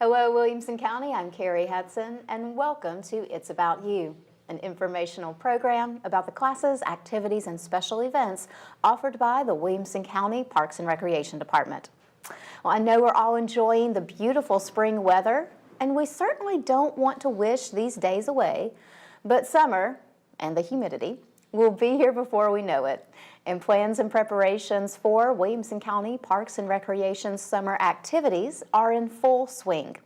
Hello, Williamson County. I'm Kerri Hudson, and welcome to It's About You, an informational program about the classes, activities, and special events offered by the Williamson County Parks and Recreation Department. Well, I know we're all enjoying the beautiful spring weather, and we certainly don't want to wish these days away, but summer and the humidity will be here before we know it. And plans and preparations for Williamson County Parks and Recreation summer activities are in full swing.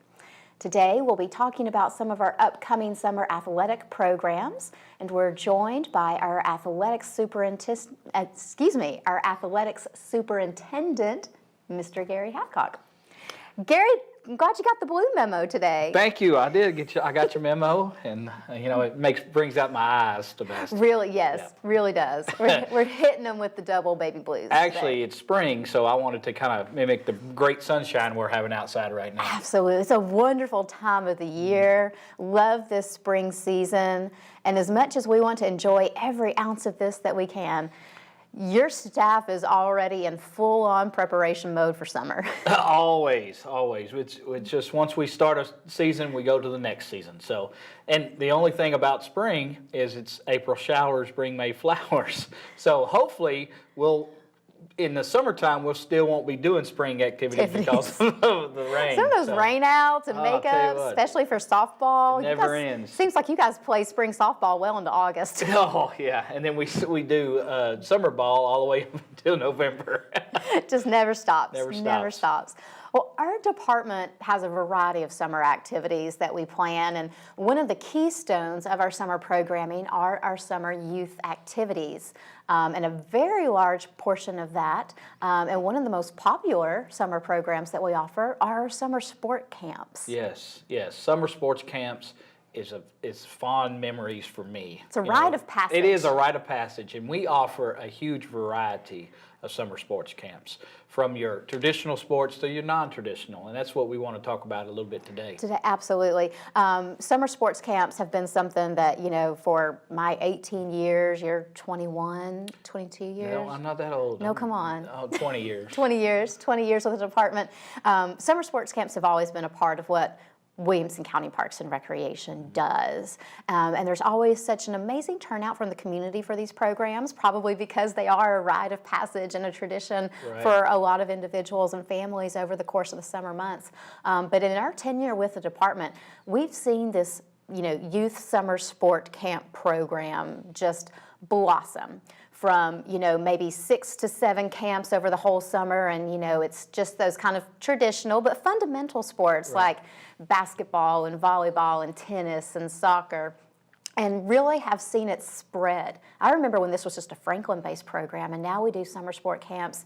Today, we'll be talking about some of our upcoming summer athletic programs, and we're joined by our athletics superintendent, Mr. Gary Hathcock. Gary, I'm glad you got the blue memo today. Thank you. I did get you. I got your memo, and it brings out my eyes the best. Really, yes, really does. We're hitting them with the double baby blues. Actually, today. It's spring, so I wanted to kind of mimic the great sunshine we're having outside right now. Absolutely, it's a wonderful time of the year. Love this spring season, and as much as we want to enjoy every ounce of this that we can, your staff is already in full-on preparation mode for summer. Always. It's just once we start a season, we go to the next season. So, and the only thing about spring is it's April showers bring May flowers. So hopefully in the summertime, we still won't be doing spring activities because of the rain. Some of those rainouts and makeups, especially for softball. Never ends. Seems like you guys play spring softball well into August. Oh, yeah. And then we do summer ball all the way until November. Just never stops. Never stops. Well, our department has a variety of summer activities that we plan, and one of the keystones of our summer programming are our summer youth activities. And a very large portion of that, and one of the most popular summer programs that we offer are our summer sport camps. Yes. Summer sports camps is fond memories for me. It's a rite of passage. It is a rite of passage, and we offer a huge variety of summer sports camps, from your traditional sports to your non-traditional, and that's what we want to talk about a little bit today. Absolutely. Summer sports camps have been something that, for my 18 years, you're 21, 22 years? No, I'm not that old. No, come on. 20 years. 20 years with the department. Summer sports camps have always been a part of what Williamson County Parks and Recreation does. And there's always such an amazing turnout from the community for these programs, probably because they are a rite of passage and a tradition for a lot of individuals and families over the course of the summer months. But in our tenure with the department, we've seen this youth summer sport camp program just blossom from, maybe 6 to 7 camps over the whole summer. And, it's just those kind of traditional but fundamental sports like basketball and volleyball and tennis and soccer, and really have seen it spread. I remember when this was just a Franklin-based program, and now we do summer sport camps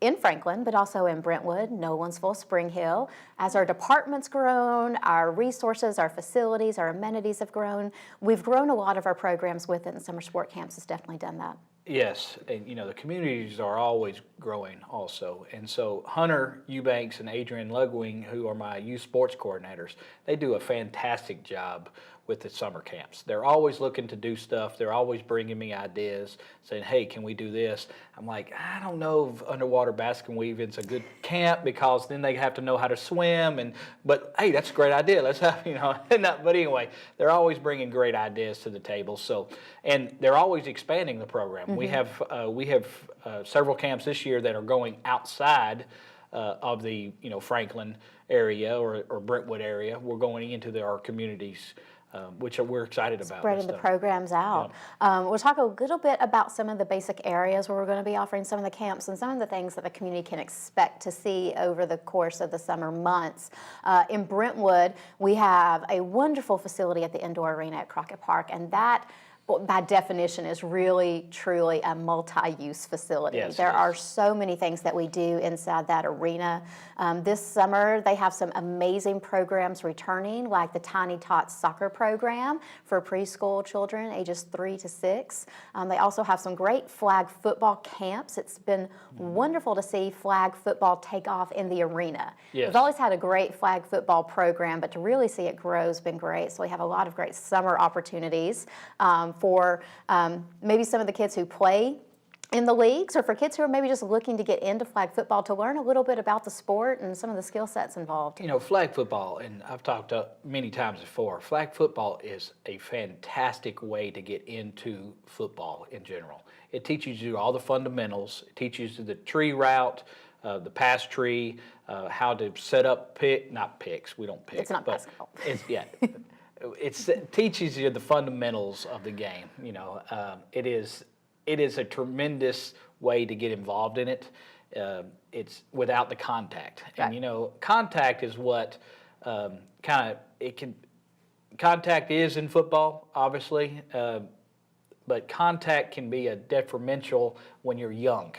in Franklin, but also in Brentwood, Nolensville, Spring Hill. As our department's grown, our resources, our facilities, our amenities have grown. We've grown a lot of our programs with it, and summer sport camps has definitely done that. Yes, and the communities are always growing also. And so Hunter Eubanks and Adrian Ludwig, who are my youth sports coordinators, they do a fantastic job with the summer camps. They're always looking to do stuff. They're always bringing me ideas, saying, hey, can we do this? I'm like, I don't know if underwater basket weaving's a good camp because then they have to know how to swim. But hey, that's a great idea. Let's have, but anyway, they're always bringing great ideas to the table. So, and they're always expanding the program. Mm-hmm. We have several camps this year that are going outside of the Franklin area or Brentwood area. We're going into our communities, which we're excited about. Spreading the programs out. Yeah. We'll talk a little bit about some of the basic areas where we're going to be offering some of the camps and some of the things that the community can expect to see over the course of the summer months. In Brentwood, we have a wonderful facility at the indoor arena at Crockett Park, and that by definition is really, truly a multi-use facility. Yes, there are so many things that we do inside that arena. This summer, they have some amazing programs returning, like the Tiny Tots soccer program for preschool children ages 3 to 6. They also have some great flag football camps. It's been wonderful to see flag football take off in the arena. Yes. We've always had a great flag football program, but to really see it grow has been great. So we have a lot of great summer opportunities for maybe some of the kids who play in the leagues, or for kids who are maybe just looking to get into flag football to learn a little bit about the sport and some of the skill sets involved? You know, flag football, and I've talked many times before, flag football is a fantastic way to get into football in general. It teaches you all the fundamentals. It teaches you the tree route, the pass tree, how to set up not picks, we don't pick. It's not but basketball. It teaches you the fundamentals of the game. You know, it is a tremendous way to get involved in it. It's without the contact, and you know, contact is what contact is in football, obviously, but contact can be a detrimental when you're young.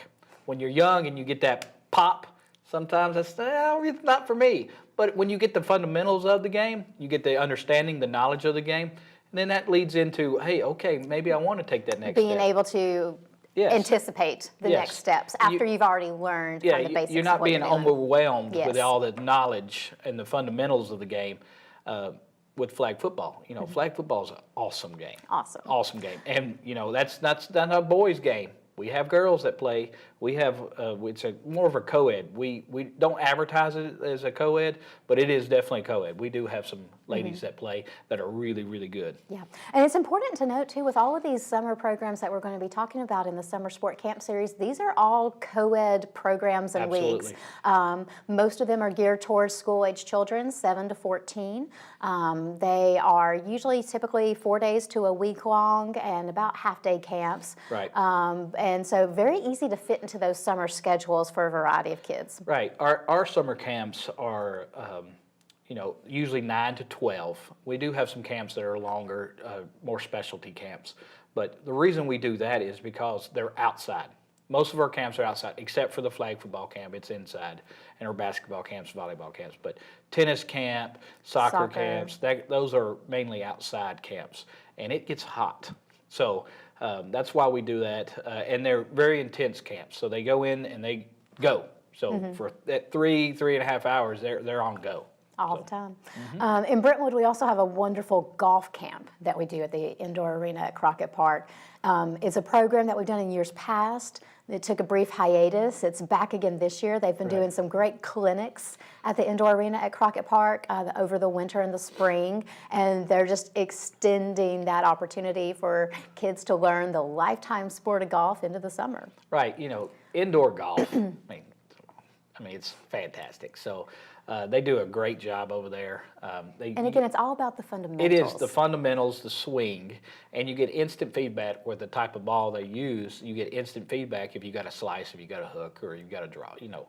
When you're young and you get that pop, sometimes it's not for me. But when you get the fundamentals of the game, you get the understanding, the knowledge of the game, and then that leads into, hey, okay, maybe I want to take that next step. Being able to anticipate the next steps after you've already learned kind of the basics. You're not being overwhelmed Yes. with all the knowledge and the fundamentals of the game with flag football. You know, flag football is an awesome game. Awesome game. And, you know, that's not a boys' game. We have girls that play. We have it's more of a co-ed. We don't advertise it as a co-ed, but it is definitely co-ed. We do have some ladies that play that are really, really good. Yeah, and it's important to note too, with all of these summer programs that we're going to be talking about in the Summer Sport Camp Series, these are all co-ed programs and leagues. Most of them are geared towards school-age children, 7 to 14. They are usually typically 4 days to a week long and about half-day camps. Right. And so very easy to fit into those summer schedules for a variety of kids. Right. Our summer camps are, you know, usually 9 to 12. We do have some camps that are longer, more specialty camps. But the reason we do that is because they're outside. Most of our camps are outside, except for the flag football camp. It's inside, and our basketball camps, volleyball camps. But tennis camp, soccer camps, those are mainly outside camps. And it gets hot. So that's why we do that, and they're very intense camps. So they go in and they go. So for that 3.5 hours, they're on go. All the time. In Brentwood, we also have a wonderful golf camp that we do at the indoor arena at Crockett Park. It's a program that we've done in years past. It took a brief hiatus. It's back again this year. They've been doing some great clinics at the indoor arena at Crockett Park over the winter and the spring, and they're just extending that opportunity for kids to learn the lifetime sport of golf into the summer. Right. You know, indoor golf, I mean, it's fantastic. So they do a great job over there. And again, it's all about the fundamentals. It is the fundamentals, the swing, and you get instant feedback with the type of ball they use. You get instant feedback if you got a slice, if you got a hook, or you've got a draw. You know,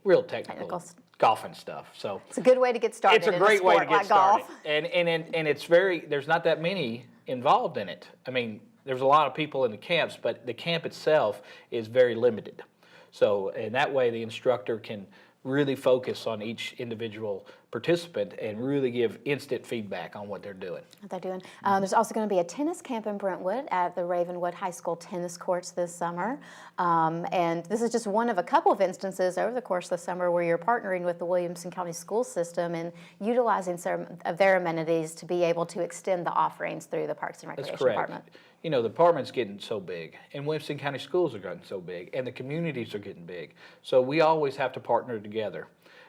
real technical golfing stuff. So it's a good way to get started. It's a great way to get started, golf. and it's there's not that many involved in it. I mean, there's a lot of people in the camps, but the camp itself is very limited. So, and that way the instructor can really focus on each individual participant and really give instant feedback on what they're doing. There's also going to be a tennis camp in Brentwood at the Ravenwood High School tennis courts this summer. And this is just one of a couple of instances over the course of the summer where you're partnering with the Williamson County School System and utilizing some of their amenities to be able to extend the offerings through the Parks and Recreation Department. You know, the department's getting so big, and Williamson County schools are getting so big, and the communities are getting big. So we always have to partner together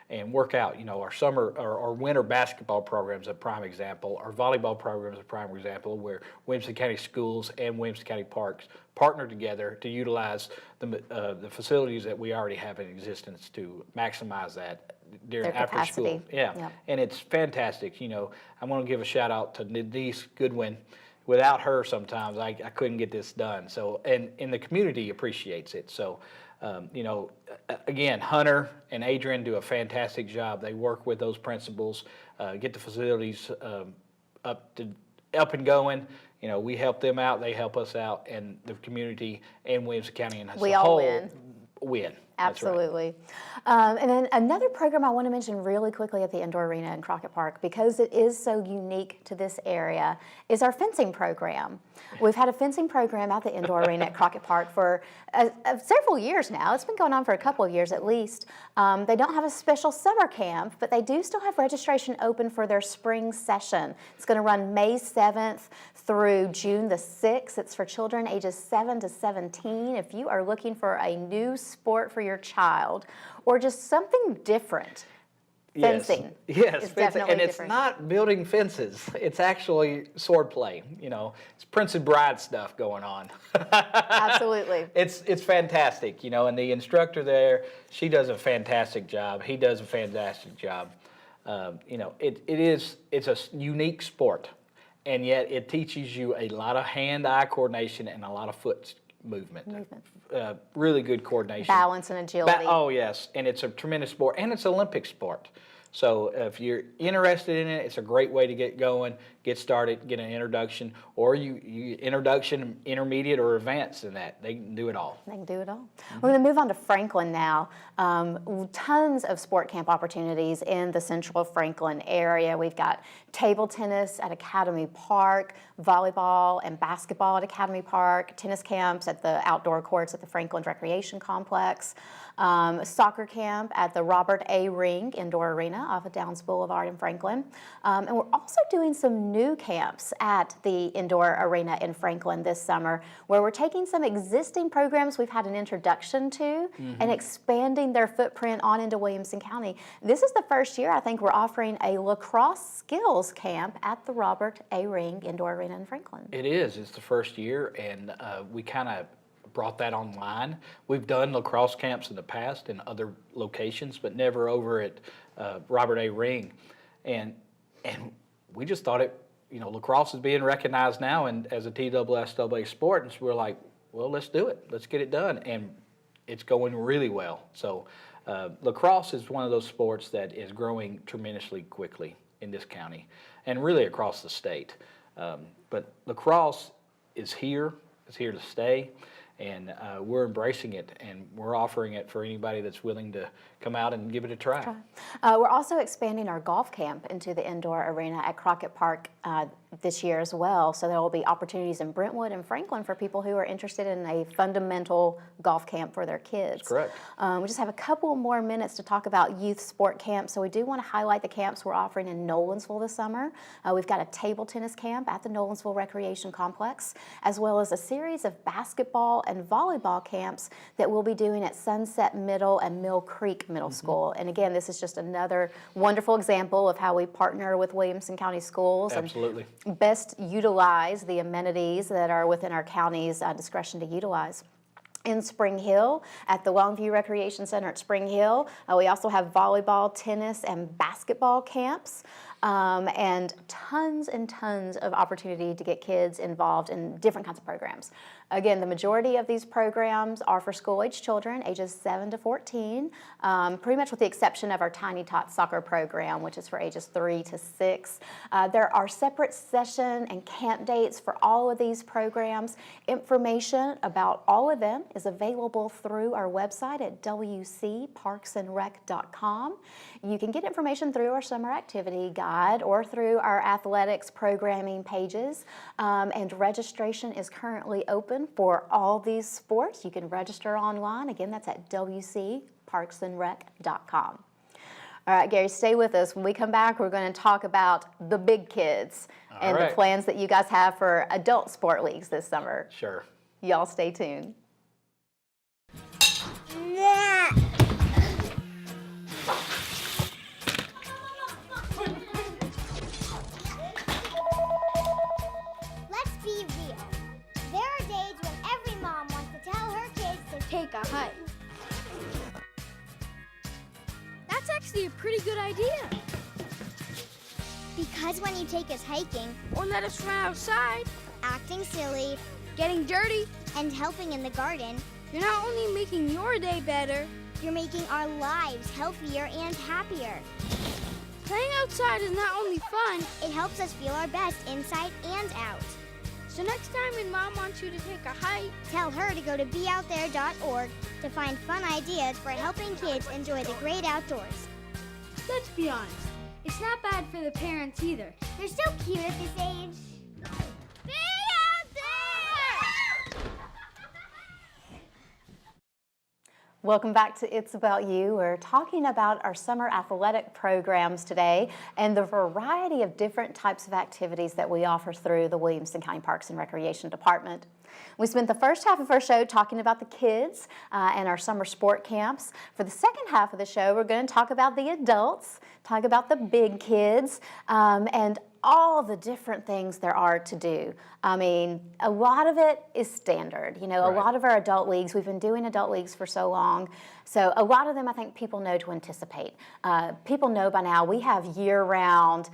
and work out. You know, our winter basketball program's a prime example. Our volleyball program's a prime example where Williamson County schools and Williamson County parks partner together to utilize the facilities that we already have in existence to maximize that during after school. And it's fantastic. You know, I want to give a shout out to Denise Goodwin. Without her, sometimes I couldn't get this done. So, and the community appreciates it. So, you know, again, Hunter and Adrian do a fantastic job. They work with those principals, get the facilities up and going. You know, we help them out, they help us out, and the community and Williamson County and as a whole win. That's right. Absolutely. And then another program I want to mention really quickly at the indoor arena in Crockett Park, because it is so unique to this area, is our fencing program. We've had a fencing program at the indoor arena at Crockett Park for several years now. It's been going on for a couple of years at least. They don't have a special summer camp, but they do still have registration open for their spring session. It's going to run May 7th through June the 6th. It's for children ages 7 to 17. If you are looking for a new sport for your child or just something different, fencing. Yes, is fencing. definitely And it's different. not building fences. It's actually sword play. It's Prince and Bride stuff going on. Absolutely. It's fantastic, and the instructor there, she does a fantastic job. He does a fantastic job. It's a unique sport, and yet it teaches you a lot of hand-eye coordination and a lot of foot movement. Really good coordination. Balance and agility. Oh, yes, and it's a tremendous sport, and it's an Olympic sport. So if you're interested in it, it's a great way to get going, get started, get an introduction, or you introduction, intermediate, or advanced in that. They can do it all. They can do it all. We're going to move on to Franklin now. Tons of sport camp opportunities in the central Franklin area. We've got table tennis at Academy Park, volleyball and basketball at Academy Park, tennis camps at the outdoor courts at the Franklin Recreation Complex, soccer camp at the Robert A. Ring Indoor Arena off of Downs Boulevard in Franklin. And we're also doing some new camps at the Indoor Arena in Franklin this summer, where we're taking some existing programs we've had an introduction to and expanding their footprint on into Williamson County. This is the first year I think we're offering a lacrosse skills camp at the Robert A. Ring Indoor Arena in Franklin. It is. It's the first year, and we kind of brought that online. We've done lacrosse camps in the past in other locations, but never over at Robert A. Ring. And we just thought lacrosse is being recognized now and as a TSSAA sport, and so we're like, well, let's do it. Let's get it done. And it's going really well. So lacrosse is one of those sports that is growing tremendously quickly in this county and really across the state. But lacrosse is here to stay. And we're embracing it, and we're offering it for anybody that's willing to come out and give it a try. We're also expanding our golf camp into the indoor arena at Crockett Park this year as well. So there will be opportunities in Brentwood and Franklin for people who are interested in a fundamental golf camp for their kids. That's correct. We just have a couple more minutes to talk about youth sport camps. So we do want to highlight the camps we're offering in Nolensville this summer. We've got a table tennis camp at the Nolensville Recreation Complex, as well as a series of basketball and volleyball camps that we'll be doing at Sunset Middle and Mill Creek Middle School. And again, this is just another wonderful example of how we partner with Williamson County Schools. Absolutely. And best utilize the amenities that are within our county's discretion to utilize. In Spring Hill, at the Longview Recreation Center at Spring Hill, we also have volleyball, tennis, and basketball camps. And tons of opportunity to get kids involved in different kinds of programs. Again, the majority of these programs are for school-age children, ages 7 to 14, pretty much with the exception of our Tiny Tots soccer program, which is for ages 3 to 6. There are separate session and camp dates for all of these programs. Information about all of them is available through our website at wcparksandrec.com. You can get information through our summer activity guide or through our athletics programming pages. And registration is currently open for all these sports. You can register online. Again, that's at wcparksandrec.com. All right, Gary, stay with us. When we come back, we're going to talk about the big kids and the plans that you guys have for adult sport leagues this summer. Sure. Y'all stay tuned. Let's be real. There are days when every mom wants to tell her kids to take a hike. That's actually a pretty good idea. Because when you take us hiking, Or let us run outside, acting silly, getting dirty, and helping in the garden, you're not only making your day better, you're making our lives healthier and happier. playing outside is not only fun, It helps us feel our best inside and out. so So next time when Mom wants you to take a hike, Tell her to go to beoutthere.org to find fun ideas for helping kids enjoy the great outdoors. let's be honest, it's not bad for the parents either. They're so cute at this age. Be out there! Welcome back to It's About You. We're talking about our summer athletic programs today and the variety of different types of activities that we offer through the Williamson County Parks and Recreation Department. We spent the first half of our show talking about the kids and our summer sport camps. For the second half of the show, we're going to talk about the adults, talk about the big kids, and all the different things there are to do. I mean, a lot of it is standard. You know, a lot of our adult leagues, we've been doing adult leagues for so long, so a lot of them I think people know to anticipate. People know by now we have year-round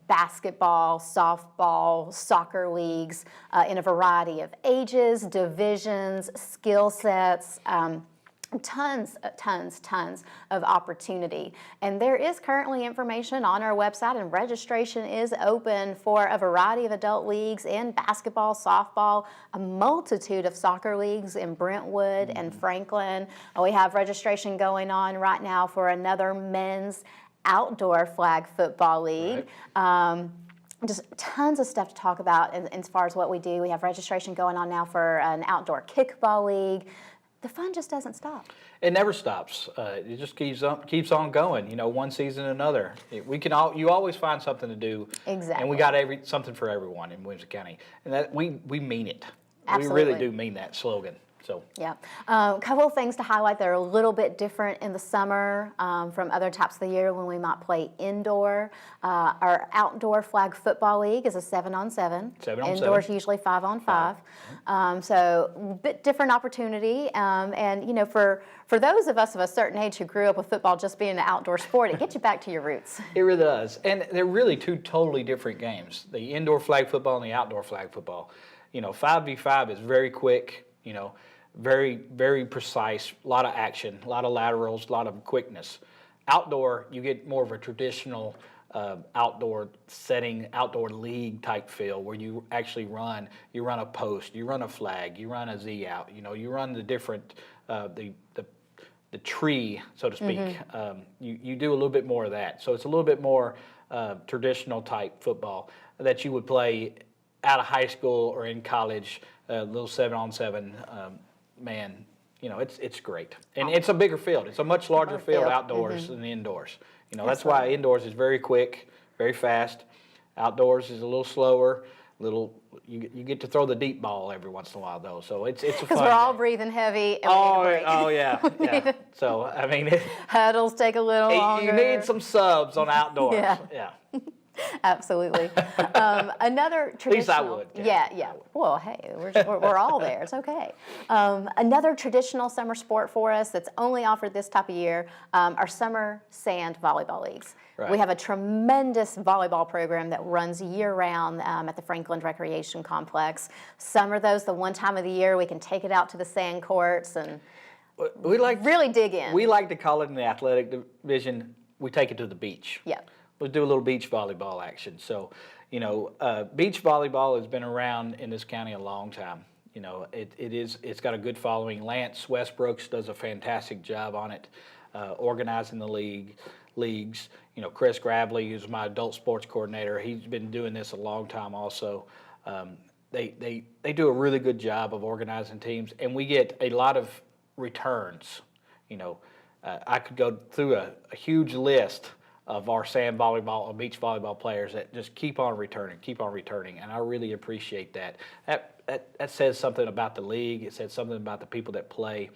basketball, softball, soccer leagues in a variety of ages, divisions, skill sets, tons of opportunity. And there is currently information on our website, and registration is open for a variety of adult leagues in basketball, softball, a multitude of soccer leagues in Brentwood and Franklin. We have registration going on right now for another men's outdoor flag football league. Just tons of stuff to talk about as far as what we do. We have registration going on now for an outdoor kickball league. The fun just doesn't stop. It never stops. It just keeps on going. You know, one season to another. You always find something to do. Exactly. And we got something for everyone in Williamson County, and that we mean it. Absolutely. We really do mean that slogan. So. Yeah. A couple of things to highlight that are a little bit different in the summer from other types of the year when we might play indoor. Our outdoor flag football league is a 7-on-7. 7-on-7. Indoors usually 5-on-5. So a bit different opportunity. And you know, for those of us of a certain age who grew up with football just being an outdoor sport, it gets you back to your roots. It really does. And they're really two totally different games. The indoor flag football and the outdoor flag football. You know, 5v5 is very quick, you know, very, very precise, a lot of action, a lot of laterals, a lot of quickness. Outdoor, you get more of a traditional outdoor setting, outdoor league type feel where you actually run a post, you run a flag, you run a Z out, you know, you run the different, the tree, so to speak. You do a little bit more of that. So it's a little bit more traditional type football that you would play out of high school or in college, a little 7-on-7 man, you know, it's great. And it's a bigger field. It's a much larger field outdoors than indoors. You know, that's why indoors is very quick, very fast. Outdoors is a little slower, you get to throw the deep ball every once in a while though. So it's a fun. Because we're all breathing heavy and we need a break. Oh yeah. So I mean, Huddles take a little longer. you need some subs on outdoors. Yeah. Absolutely. Another traditional. At least I would. Yeah. Well, hey, we're all there. It's okay. Another traditional summer sport for us that's only offered this type of year are summer sand volleyball leagues. Right. We have a tremendous volleyball program that runs year-round at the Franklin Recreation Complex. Some of those, the one time of the year, we can take it out to the sand courts and really dig in. We like to call it in the athletic division, we take it to the beach. Yeah. We'll do a little beach volleyball action. So, you know, beach volleyball has been around in this county a long time. You know, it's got a good following. Lance Westbrooks does a fantastic job on it, organizing the leagues. You know, Chris Gravely, who's my adult sports coordinator, he's been doing this a long time also. They do a really good job of organizing teams, and we get a lot of returns. You know, I could go through a huge list of our sand volleyball or beach volleyball players that just keep on returning, and I really appreciate that. That says something about the league. It says something about the people that play,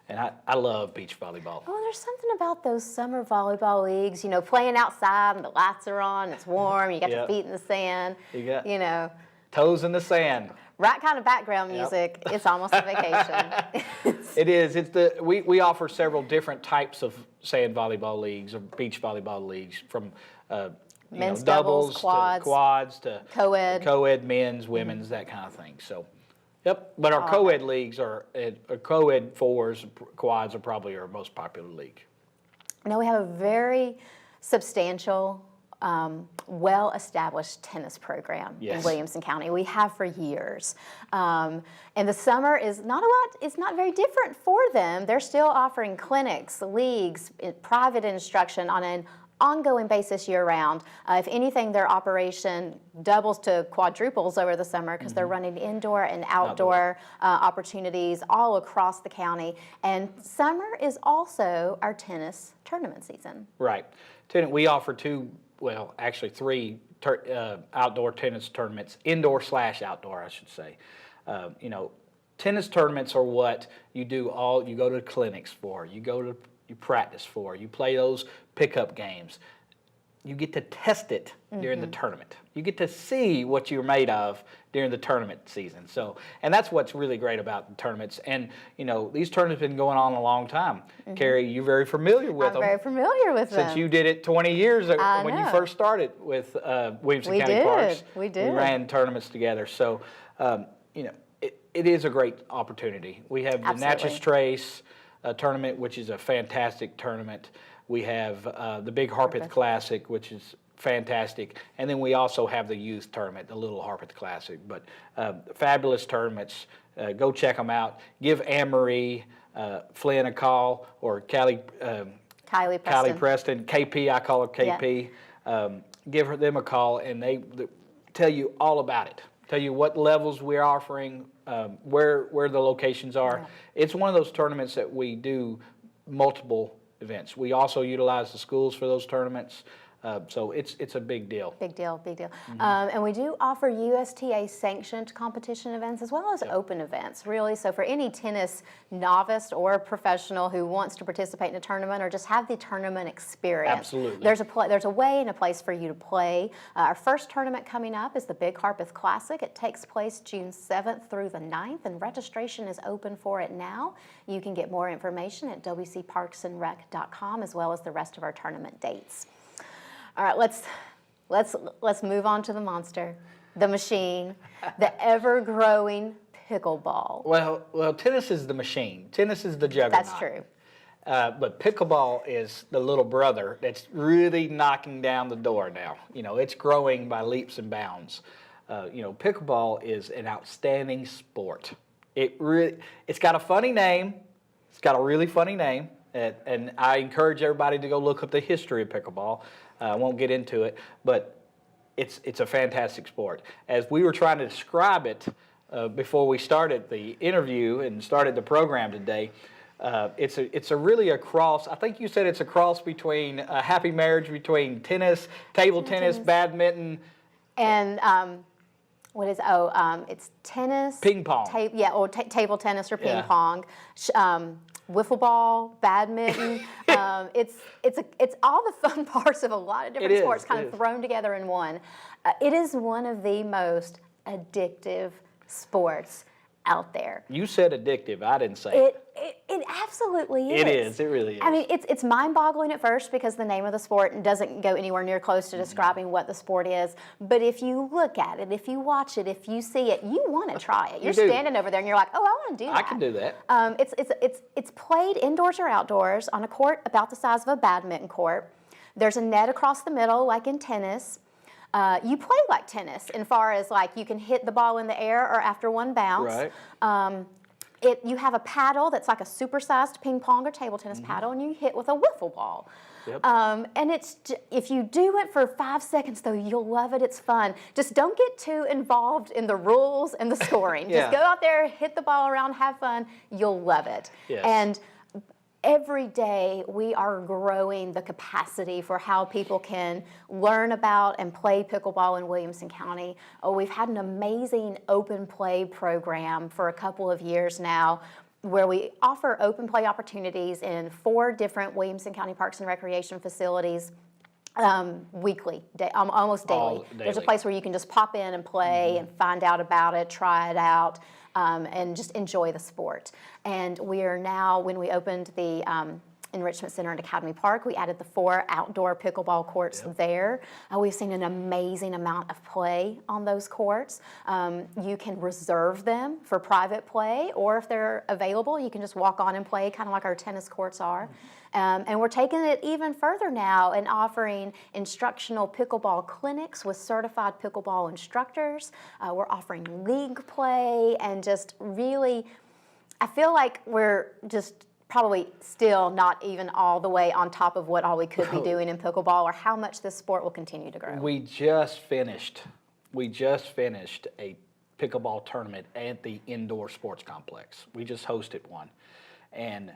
and I love beach volleyball. Oh, there's something about those summer volleyball leagues, you know, playing outside and the lights are on, it's warm, you got your feet in the sand, you know. Toes in the sand. Right kind of background music, it's almost a vacation. It is. We offer several different types of sand volleyball leagues or beach volleyball leagues, from men's doubles to quads to co-ed, men's, women's, that kind of thing. So, yep. But our co-ed leagues co-ed fours, quads are probably our most popular league. Now we have a very substantial well-established tennis program in Yes. Williamson County. We have for years. And the summer is not a lot, it's not very different for them. They're still offering clinics, leagues, private instruction on an ongoing basis year-round. If anything, their operation doubles to quadruples over the summer because they're running indoor and outdoor opportunities all across the county. And summer is also our tennis tournament season. Right. We offer actually three outdoor tennis tournaments, indoor/outdoor, I should say. Tennis tournaments are what you go to clinics for, you practice for, you play those pickup games. You get to test it during the tournament. You get to see what you're made of during the tournament season. And that's what's really great about the tournaments. And, these tournaments have been going on a long time. Kerri, you're very familiar with them. I'm very familiar with them. Since you did it 20 years ago when you first started with Williamson County Parks. We did. We ran tournaments together. So, it is a great opportunity. We have the Natchez Trace tournament, which is a fantastic tournament. We have the Big Harpeth Classic, which is fantastic. And then we also have the youth tournament, the Little Harpeth Classic. But fabulous tournaments. Go check them out. Give Anne-Marie Flynn a call, or Kylie Preston. KP, I call her KP. Yeah. Give them a call, and they tell you all about it. Tell you what levels we're offering, where the locations are. Yeah. It's one of those tournaments that we do multiple events. We also utilize the schools for those tournaments. So it's a big deal. Big deal. And we do offer USTA sanctioned competition events as well as open events, really. So for any tennis novice or professional who wants to participate in a tournament or just have the tournament experience. Absolutely. There's a way and a place for you to play. Our first tournament coming up is the Big Harpeth Classic. It takes place June 7th through the 9th, and registration is open for it now. You can get more information at wcparksandrec.com as well as the rest of our tournament dates. All right, let's move on to the monster, the machine, the ever-growing pickleball. Well, tennis is the machine. Tennis is the juggernaut. That's true. But pickleball is the little brother that's really knocking down the door now. It's growing by leaps and bounds. Pickleball is an outstanding sport. It's got a funny name. It's got a really funny name. And I encourage everybody to go look up the history of pickleball. I won't get into it, but it's a fantastic sport. As we were trying to describe it before we started the interview and started the program today, it's really a cross. I think you said it's a cross between a happy marriage between tennis, table tennis, badminton, and it's tennis, ping pong. Table tennis or ping pong. Wiffle ball, badminton. It's all the fun parts of a lot of different sports kind of thrown together in one. It is one of the most addictive sports out there. You said addictive. I didn't say it. It absolutely is. It is. It really is. I mean, it's mind-boggling at first because the name of the sport doesn't go anywhere near close to describing what the sport is. But if you look at it, if you watch it, if you see it, you want to try it. You're standing over there and you're like, oh, I want to do that. I can do that. It's played indoors or outdoors on a court about the size of a badminton court. There's a net across the middle, like in tennis. You play like tennis, in far as like you can hit the ball in the air or after one bounce. Right. You have a paddle that's like a supersized ping pong or table tennis paddle, and you hit with a wiffle ball. Yep. And if you do it for 5 seconds, though, you'll love it. It's fun. Just don't get too involved in the rules and the scoring. Just go out there, hit the ball around, have fun. You'll love it. Yes. And every day we are growing the capacity for how people can learn about and play pickleball in Williamson County. We've had an amazing open play program for a couple of years now where we offer open play opportunities in 4 different Williamson County Parks and Recreation facilities weekly, almost daily. There's a place where you can just pop in and play and find out about it, try it out, and just enjoy the sport. And we are now, when we opened the Enrichment Center at Academy Park, we added the 4 outdoor pickleball courts there. We've seen an amazing amount of play on those courts. You can reserve them for private play, or if they're available, you can just walk on and play, kind of like our tennis courts are. And we're taking it even further now and offering instructional pickleball clinics with certified pickleball instructors. We're offering league play and just really, I feel like we're just probably still not even all the way on top of what all we could be doing in pickleball or how much this sport will continue to grow. We just finished a pickleball tournament at the indoor sports complex. We just hosted one, and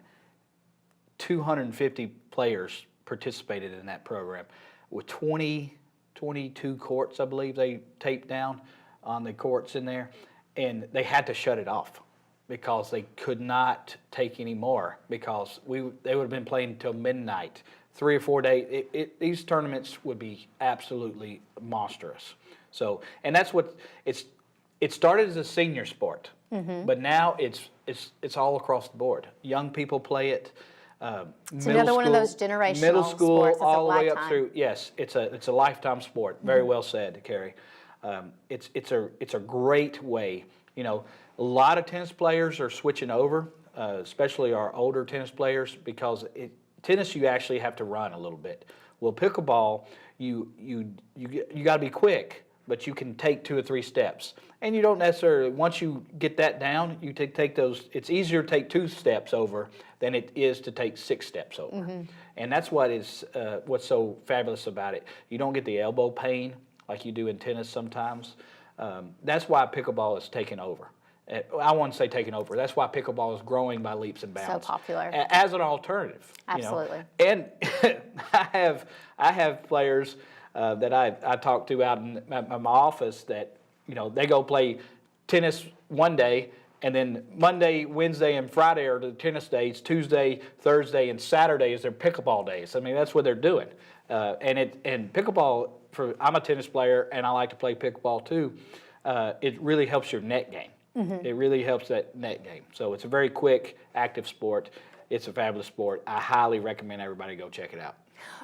250 players participated in that program with 22 courts, I believe they taped down on the courts in there, and they had to shut it off because they could not take any more because they would have been playing until midnight, 3 or 4 days. These tournaments would be absolutely monstrous. So, and that's what it started as a senior sport, but now it's all across the board. Young people play it. It's another one of those generational middle school, sports. It's all the way up lifetime. through. Yes, it's a lifetime sport. Very well said, Kerri. It's a great way. You know, a lot of tennis players are switching over, especially our older tennis players, because tennis you actually have to run a little bit. Well, pickleball you got to be quick, but you can take 2 or 3 steps, and you don't necessarily. Once you get that down, you take those. It's easier to take 2 steps over than it is to take 6 steps over, and that's what's so fabulous about it. You don't get the elbow pain like you do in tennis sometimes. That's why pickleball is taking over. I wouldn't say taking over. That's why pickleball is growing by leaps and bounds. So popular. As an alternative. Absolutely. You know? And I have players that I talk to out in my office that, you know, they go play tennis one day, and then Monday, Wednesday, and Friday are the tennis days. Tuesday, Thursday, and Saturday is their pickleball days. I mean, that's what they're doing. And pickleball, I'm a tennis player, and I like to play pickleball too. It really helps your net game. It really helps that net game. So it's a very quick, active sport. It's a fabulous sport. I highly recommend everybody go check it out.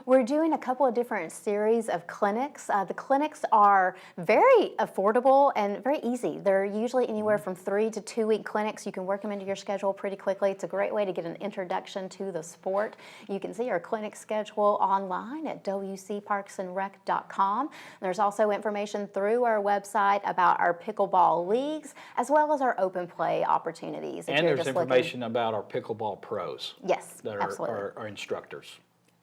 We're doing a couple of different series of clinics. The clinics are very affordable and very easy. They're usually anywhere from 3 to 2 week clinics. You can work them into your schedule pretty quickly. It's a great way to get an introduction to the sport. You can see our clinic schedule online at wcparksandrec.com. There's also information through our website about our pickleball leagues as well as our open play opportunities. And there's information about our pickleball pros. Yes, that absolutely. are instructors.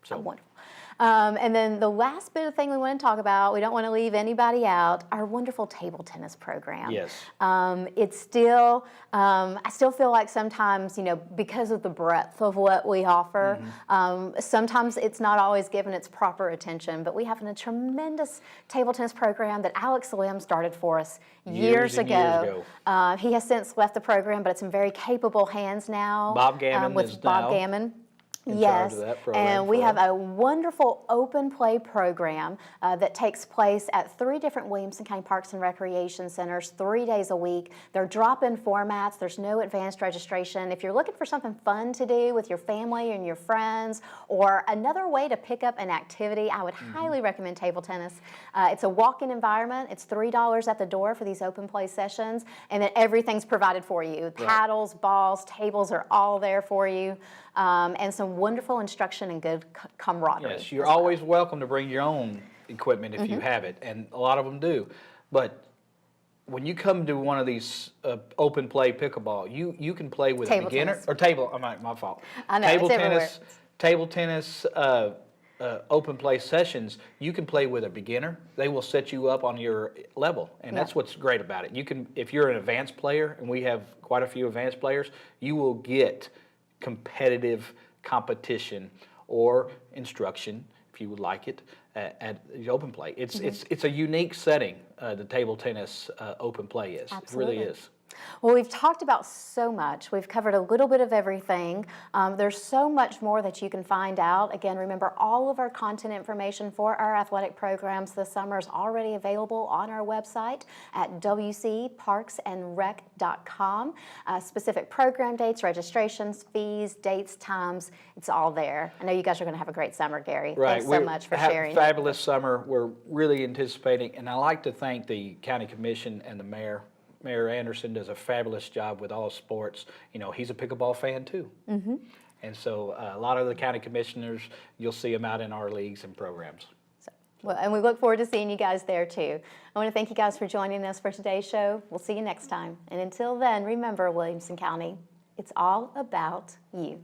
So wonderful. And then the last bit of thing we want to talk about, we don't want to leave anybody out, our wonderful table tennis program. Yes. It's still, I still feel like sometimes, you know, because of the breadth of what we offer, sometimes it's not always given its proper attention, but we have a tremendous table tennis program that Alex Lim started for us years ago. He has since left the program, but it's in very capable hands now. Bob Gammon with is Bob now Gammon. in Yes, charge of that program and we for have us. a wonderful open play program that takes place at 3 different Williamson County Parks and Recreation Centers 3 days a week. They're drop-in formats. There's no advanced registration. If you're looking for something fun to do with your family and your friends or another way to pick up an activity, I would highly recommend table tennis. It's a walk-in environment. It's $3 at the door for these open play sessions, and then everything's provided for you. Paddles, balls, tables are all there for you. And some wonderful instruction and good camaraderie. Yes, you're always welcome to bring your own equipment if you have it, and a lot of them do. But when you come to one of these open play pickleball, you can play with Table a beginner tennis. or table. My fault. I know, Table it's everywhere. table tennis. Open play sessions, you can play with a beginner. They will set you up on your level, and that's what's great about it. You can, if you're an advanced player, and we have quite a few advanced players, you will get competitive competition or instruction, if you would like it, at the open play. It's a unique setting, the table tennis open play is. Absolutely. It really is. Well, we've talked about so much. We've covered a little bit of everything. There's so much more that you can find out. Again, remember, all of our content information for our athletic programs this summer is already available on our website at wcparksandrec.com. Specific program dates, registrations, fees, dates, times, it's all there. I know you guys are going to have a great summer, Gary. Right. Thanks so much for sharing. Fabulous summer. We're really anticipating, and I like to thank the County Commission and the Mayor. Mayor Anderson does a fabulous job with all sports. You know, he's a pickleball fan too. And so a lot of the county commissioners, you'll see them out in our leagues and programs. Well, and we look forward to seeing you guys there too. I want to thank you guys for joining us for today's show. We'll see you next time. And until then, remember, Williamson County, it's all about you.